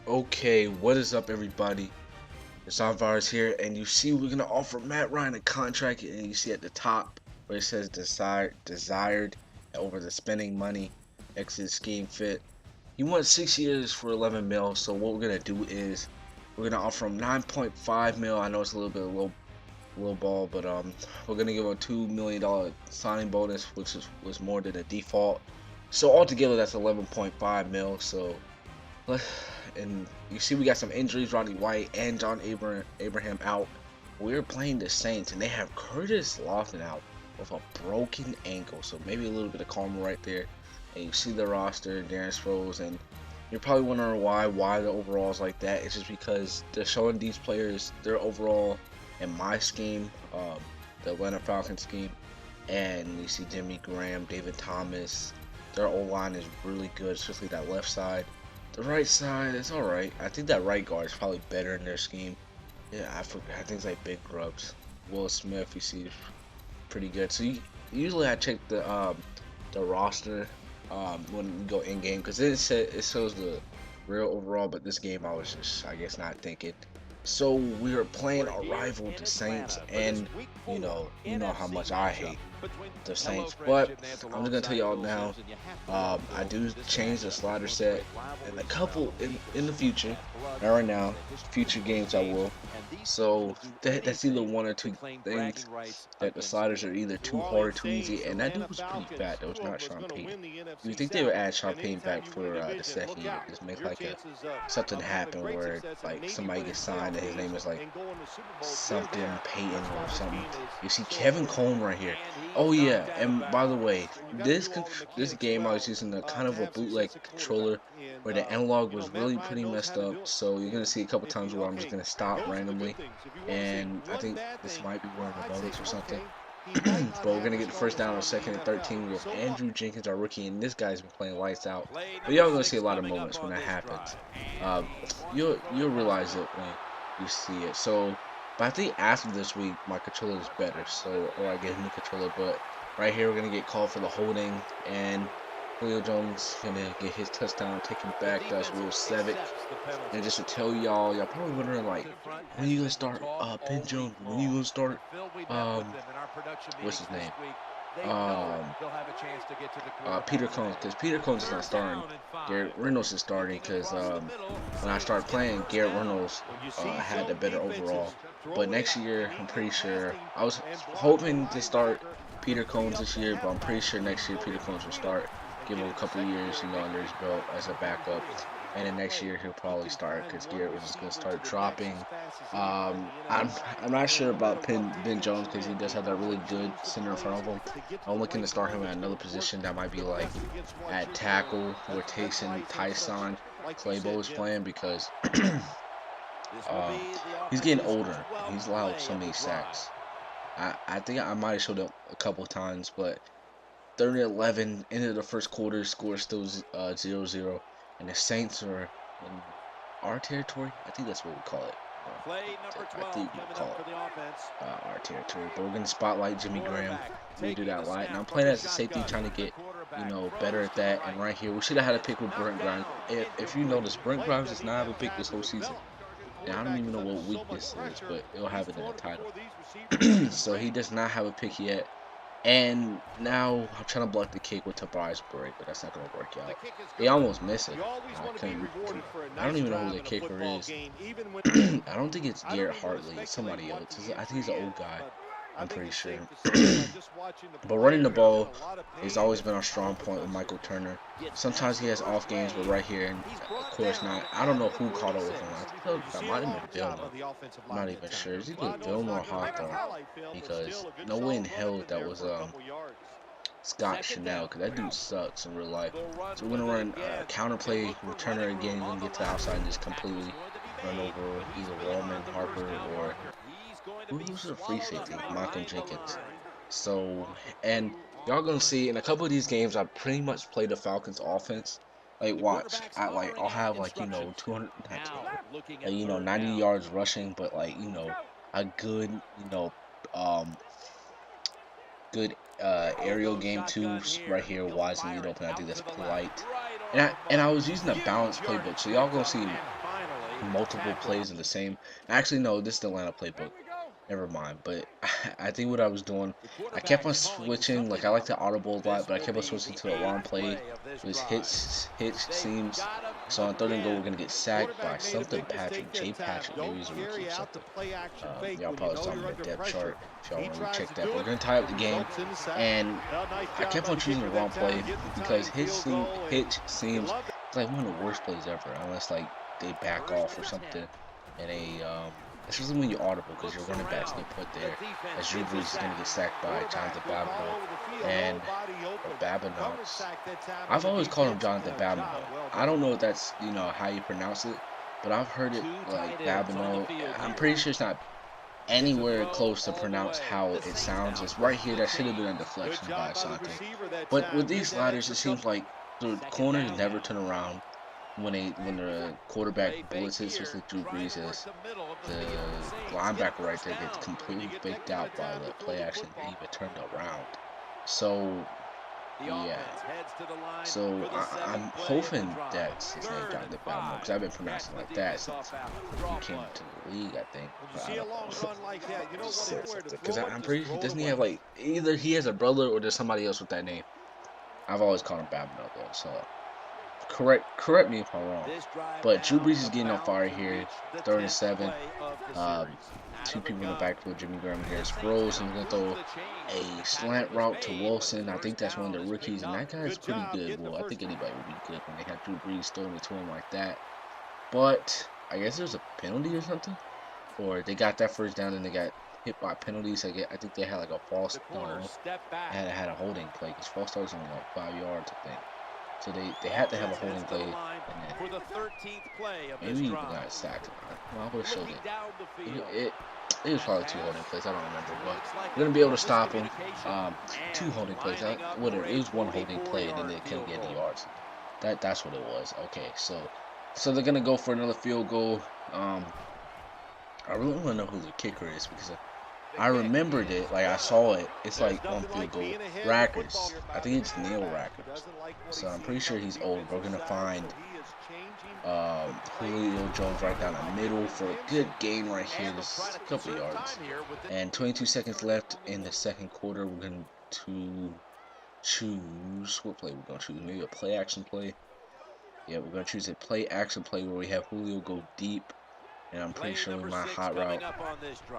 Okay, what is up, everybody? It's Virus here, and you see we're gonna offer Matt Ryan a contract, and you see at the top where it says desired over the spending money, exit scheme fit. He wants 6 years for 11 mil. So what we're gonna do is we're gonna offer him 9.5 mil. I know it's a little bit low ball, but we're gonna give him a $2 million signing bonus, which was more than the default. So altogether, that's 11.5 mil. So and you see we got some injuries, Rodney White and John Abraham out. We're playing the Saints, and they have Curtis Lofton out with a broken ankle, so maybe a little bit of karma right there. And you see the roster, Darren Sproles, and you're probably wondering why the overall is like that. It's just because they're showing these players their overall in my scheme, the Atlanta Falcons scheme, and you see Jimmy Graham, David Thomas. Their O line is really good, especially that left side. The right side is alright. I think that right guard is probably better in their scheme. Yeah, I forgot. I think it's like Big Grubs. Will Smith, you see, is pretty good. So usually I check the roster when we go in game, because it shows the real overall. But this game I was just, I guess, not thinking. So we are playing our rival, the Saints, and you know how much I hate the Saints. But I'm just gonna tell y'all now, I do change the slider set and a couple in the future. Not right now, future games I will. So that's either one or two things, that the sliders are either too hard or too easy. And that dude was pretty fat. That was not Sean Payton. You think they would add Sean Payton back for the second year? Just make like a something happen where like somebody gets signed and his name is like something Payton or something. You see Kevin Coleman right here. Oh yeah, and by the way, this game I was using a kind of a bootleg controller where the analog was really pretty messed up. So you're gonna see a couple times where I'm just gonna stop randomly, and I think this might be one of the motives or something. But we're gonna get the first down on second and 13 with Andrew Jenkins, our rookie, and this guy's been playing lights out. But y'all gonna see a lot of moments when that happens. Uh, you'll realize it when you see it. So, but I think after this week, my controller is better. So, or I get a new controller. But right here, we're gonna get called for the holding, and Julio Jones gonna get his touchdown taken back. That's Will Savick. And just to tell y'all probably wondering like, when you gonna start Ben Jones? When you gonna start what's his name? Um Peter Combs, because Peter Combs is not starting. Garrett Reynolds is starting because when I started playing, Garrett Reynolds had the better overall. But next year, I'm pretty sure I was hoping to start Peter Combs this year, but I'm pretty sure next year Peter Combs will start. Give him a couple years, under his belt as a backup, and then next year he'll probably start because Garrett was just gonna start dropping. I'm not sure about Ben Jones because he does have that really good center in front of him. I'm looking to start him at another position that might be like at tackle where Tyson Claybo is playing, because um, he's getting older. He's allowed so many sacks. I think I might have showed up a couple times, but 30-11 into the first quarter, score still 0-0, and the Saints are in our territory. I think that's what we call it. I think we call it our territory. But we're gonna spotlight Jimmy Graham. We do that a lot, and I'm playing as a safety, trying to get better at that. And right here, we should have had a pick with Brent Grimes. If you notice, Brent Grimes does not have a pick this whole season. And I don't even know what week this is, but it'll have it in the title. So he does not have a pick yet. And now I'm trying to block the kick with Tobias Break, but that's not going to work out. He almost missed it. I don't even know who the kicker is. I don't think it's Garrett Hartley. It's somebody else. I think he's an old guy. I'm pretty sure. But running the ball has always been our strong point with Michael Turner. Sometimes he has off games, but right here, and of course not. I don't know who caught up with him. I think that might have been Vilma. I'm not even sure. Is it Vilma or Hawthorne? Because no way in hell that was Scott Chanel, because that dude sucks in real life. So we're going to run counterplay with Turner again. He's going to get to the outside and just completely run over either Wallman, Harper, or who's the free safety? Malcolm Jenkins. So, and y'all going to see in a couple of these games, I pretty much play the Falcons offense. Like, watch, I'll have like 200, not 200, like 90 yards rushing, but like a good um good aerial game too, right here, wise and lead open. I think that's polite. And I was using a balanced playbook, so y'all gonna see multiple plays in the same. Actually, no, this is the Atlanta playbook. Never mind. But I think what I was doing, I kept on switching. Like I like to audible a lot, but I kept on switching to a long play. It was hitch seams. So on third and goal, we're gonna get sacked by something Patrick, J. Patrick. Maybe he's a rookie or something. Y'all probably saw him in the depth chart if y'all want to recheck that. But we're gonna tie up the game, and I kept on choosing the wrong play because hitch seems it's like one of the worst plays ever, unless like they back off or something, and especially when you audible because your running backs get put there. As Drew Brees is gonna get sacked by Jonathan Babineau and Babineau. I've always called him Jonathan Babineau. I don't know if that's how you pronounce it, but I've heard it like Babineau. I'm pretty sure it's not anywhere close to pronounce how it sounds. It's right here. That should have been a deflection by Asante. But with these sliders, it seems like the corners never turn around when the quarterback blitzes, especially Drew Brees, is the linebacker right there gets completely faked out by the play action and even turned around. So yeah. So I'm hoping that's his name, Jonathan Babineau, because I've been pronouncing like that since he came into the league, I think. But I don't know. Because I'm pretty sure, doesn't he have like, either he has a brother or there's somebody else with that name. I've always called him Babineau though, so correct me if I'm wrong. But Drew Brees is getting on fire here, 3rd and 7. Two people in the backfield, Jimmy Graham and Harris Rose, and we're gonna throw a slant route to Wilson. I think that's one of the rookies, and that guy's pretty good. Well, I think anybody would be good when they have Drew Brees throwing it to him like that. But I guess there's a penalty or something, or they got that first down and they got hit by penalties. I think they had like a false. No, had a holding play because false starts only like 5 yards, I think. So they had to have a holding play, and then maybe even got sacked. Well, I would have showed it. It was probably 2 holding plays. I don't remember, but we're gonna be able to stop them. 2 holding plays. Whatever. It was 1 holding play, and then they couldn't get any yards. That's what it was. Okay, so they're gonna go for another field goal. I really want to know who the kicker is because I remembered it, like I saw it. It's like on field goal. Rackers. I think it's Neil Rackers. So I'm pretty sure he's old. We're gonna find Julio Jones right down the middle for a good gain right here. Just a couple of yards. And 22 seconds left in the second quarter. We're going to choose what play we're gonna choose. Maybe a play action play. Yeah, we're gonna choose a play action play where we have Julio go deep. And I'm pretty sure we might hot route.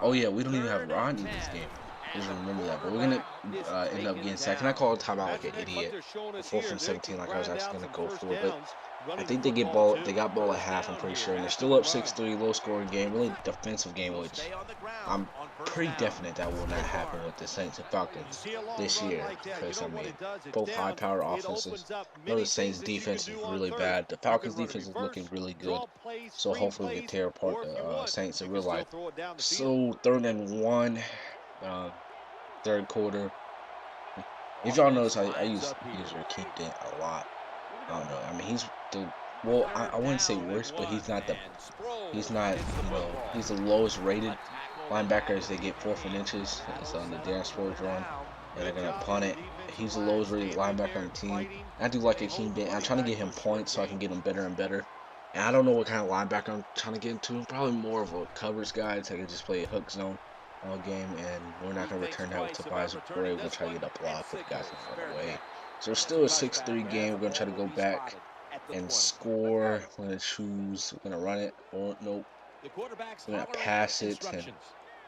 Oh yeah, we don't even have Rodney this game. Just remember that. But we're gonna end up getting sacked. And I called a timeout like an idiot. 4th and 17, like I was actually gonna go for it. But I think they got ball at half. I'm pretty sure, and they're still up 6-3, low scoring game, really defensive game, which I'm pretty definite that will not happen with the Saints and Falcons this year. Because I mean, both high power offenses. I know the Saints defense is really bad. The Falcons defense is looking really good. So hopefully we can tear apart the Saints in real life. So 3rd and 1, 3rd quarter. If y'all notice, I use Rakeem Dent a lot. I don't know. I mean, he's the I wouldn't say worst, but he's not he's the lowest rated linebacker as they get 4th and inches. It's on the Darren Sports run, and they're gonna punt it. He's the lowest rated linebacker on the team. I do like Akeem Dent. I'm trying to get him points so I can get him better and better. And I don't know what kind of linebacker I'm trying to get into. Probably more of a coverage guy so I can just play a hook zone all game, and we're not gonna return that with Tobias Bray. We're gonna try to get a block with guys in run away. So it's still a 6-3 game. We're gonna try to go back and score. We're gonna choose. We're gonna run it. Or nope. We're gonna pass it. And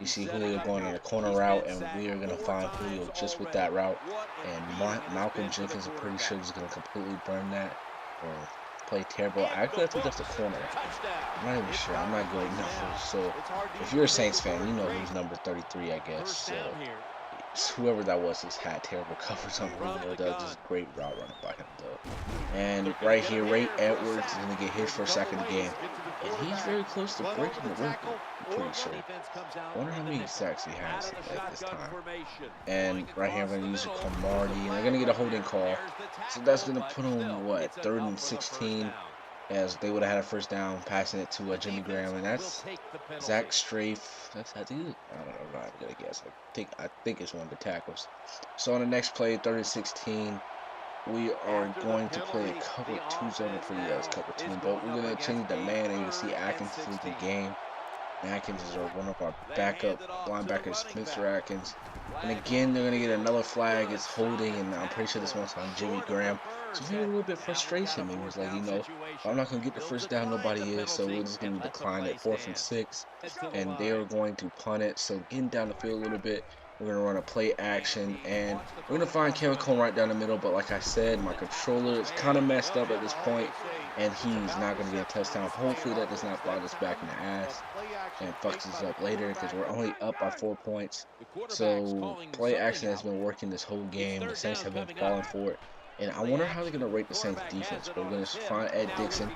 you see Julio going on a corner route, and we are gonna find Julio just with that route. And Malcolm Jenkins, I'm pretty sure, is gonna completely burn that or play terrible. Actually, I think that's the corner. I'm not even sure. I'm not good at numbers. So if you're a Saints fan, you know who's number 33, I guess. So whoever that was just had terrible coverage on Julio. That was just great route running by him, though. And right here, Ray Edwards is going to get his first sack of the game. And he's very close to breaking the record, I'm pretty sure. I wonder how many sacks he has at this time. And right here, I'm going to use a Cromartie. And they're going to get a holding call. So that's going to put him, what, 3rd and 16. As they would have had a first down, passing it to Jimmy Graham, and that's Zach Strafe. I think I'm not gonna guess. I think it's one of the tackles. So on the next play, 3rd and 16, we are going to play a cover 2 zone. Pretty yes, cover 2, but we're gonna change the man, and you see Atkins is in the game. Atkins is one of our backup linebackers, Mr. Atkins. And again, they're going to get another flag. It's holding, and I'm pretty sure this one's on Jimmy Graham. So maybe a little bit frustration. Maybe it's like, if I'm not going to get the first down, nobody is. So we're just going to decline at 4th and 6. And they are going to punt it. So getting down the field a little bit, we're going to run a play action. And we're going to find Kevin Cone right down the middle. But like I said, my controller is kind of messed up at this point, and he's not going to get a touchdown. Hopefully that does not bite us back in the ass and fucks us up later, because we're only up by 4 points. So play action has been working this whole game. The Saints have been falling for it. And I wonder how they're going to rate the Saints defense. But we're going to find Ed Dixon,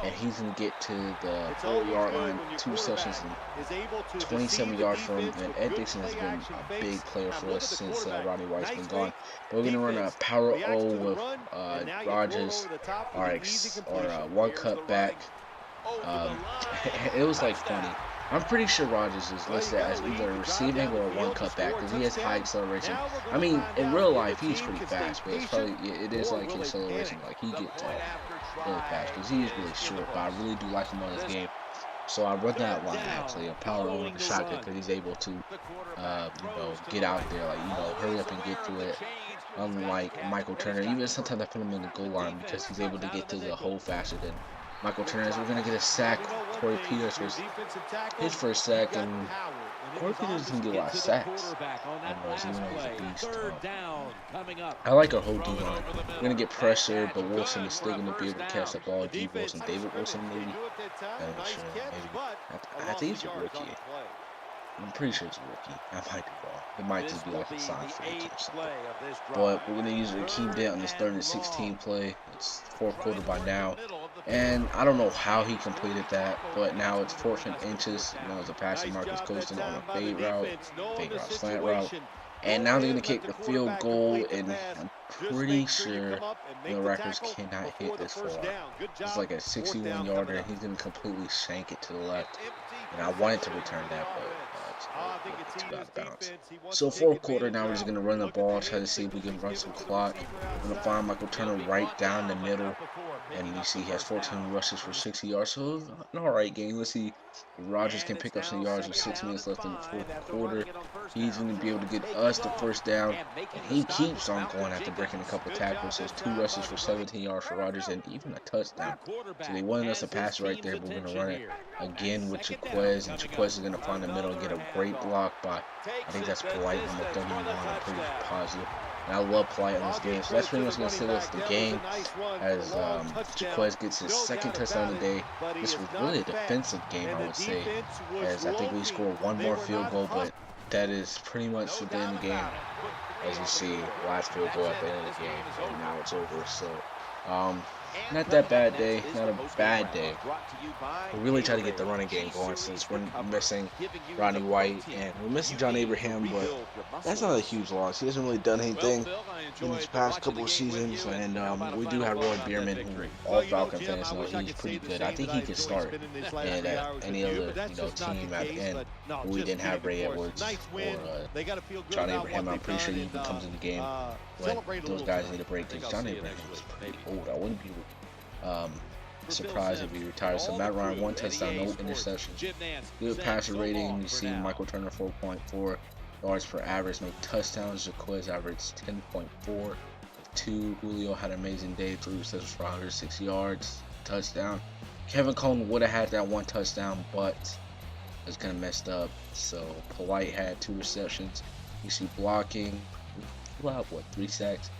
and he's going to get to the 4-yard line, 2 sessions, and 27 yards from him. And Ed Dixon has been a big player for us since Rodney White's been gone. But we're going to run a power O with Rodgers, our one cut back. It was like funny. I'm pretty sure Rodgers is listed as either receiving or a one cut back, because he has high acceleration. I mean, in real life, he's pretty fast, but it's probably, it is like his acceleration. Like, he gets really fast, because he is really short, but I really do like him on this game. So I run that line, actually, a power over the shotgun, because he's able to, get out there, like, hurry up and get to it. Unlike Michael Turner, even sometimes I put him in the goal line because he's able to get to the hole faster than Michael Turner. We're going to get a sack. Corey Peters was his first sack, and Corey Peters doesn't get a lot of sacks. Even though he's a beast. I like our whole D-line. We're going to get pressure, but Wilson is still going to be able to catch the ball. D. Wilson, David Wilson, maybe. I think he's a rookie. I'm pretty sure it's a rookie. I might be wrong. It might just be like a sign for or something. But we're going to use Rakeem Dent on this 3rd and 16 play. It's 4th quarter by now. And I don't know how he completed that, but now it's 4th and inches. It's a pass to Marcus Colston on a fade route, slant route. And now they're going to kick the field goal, and I'm pretty sure the Rackers cannot hit this far. It's like a 61-yarder, and he's going to completely shank it to the left. And I wanted to return that, but it's too out of bounds. So 4th quarter, now we're just going to run the ball, try to see if we can run some clock. We're going to find Michael Turner right down the middle. And you see he has 14 rushes for 60 yards. So an alright game. Let's see if Rodgers can pick up some yards with 6 minutes left in the 4th quarter. He's going to be able to get us the first down. And he keeps on going after breaking a couple tackles. So it's 2 rushes for 17 yards for Rodgers and even a touchdown. So they wanted us to pass right there, but we're going to run it again with Jaquez. And Jaquez is going to find the middle and get a great block by, I think that's Polite on the 31. I'm pretty positive. And I love Polite on this game. So that's pretty much going to seal us the game as Jaquez gets his 2nd touchdown of the day. This was really a defensive game, I would say, as I think we scored 1 more field goal, but that is pretty much the end of the game. As you see, last field goal at the end of the game, and now it's over. So, not that bad day, not a bad day. We really try to get the running game going since we're missing Rodney White and we're missing John Abraham, but that's not a huge loss. He hasn't really done anything in these past couple of seasons, and we do have Roy Bierman, who all Falcon fans know he's pretty good. I think he could start and any other team at the end. We didn't have Ray Edwards or John Abraham. I'm pretty sure he even comes in the game when those guys need a break, because John Abraham is pretty old. I wouldn't be surprised if he retires. So Matt Ryan, 1 touchdown, no interception. Good passer rating. You see Michael Turner 4.4 yards per average, no touchdowns. Jaquez averaged 10.4. 2. Julio had an amazing day, 3 receptions for 106 yards, touchdown. Kevin Cone would have had that 1 touchdown, but it's kind of messed up. So Polite had 2 receptions. You see blocking. We'll have 3 sacks.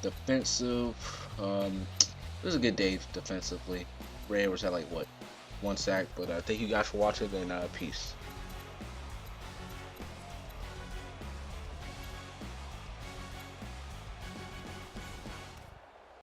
Defensive. It was a good day defensively. Ray Edwards had 1 sack, but thank you guys for watching, and peace.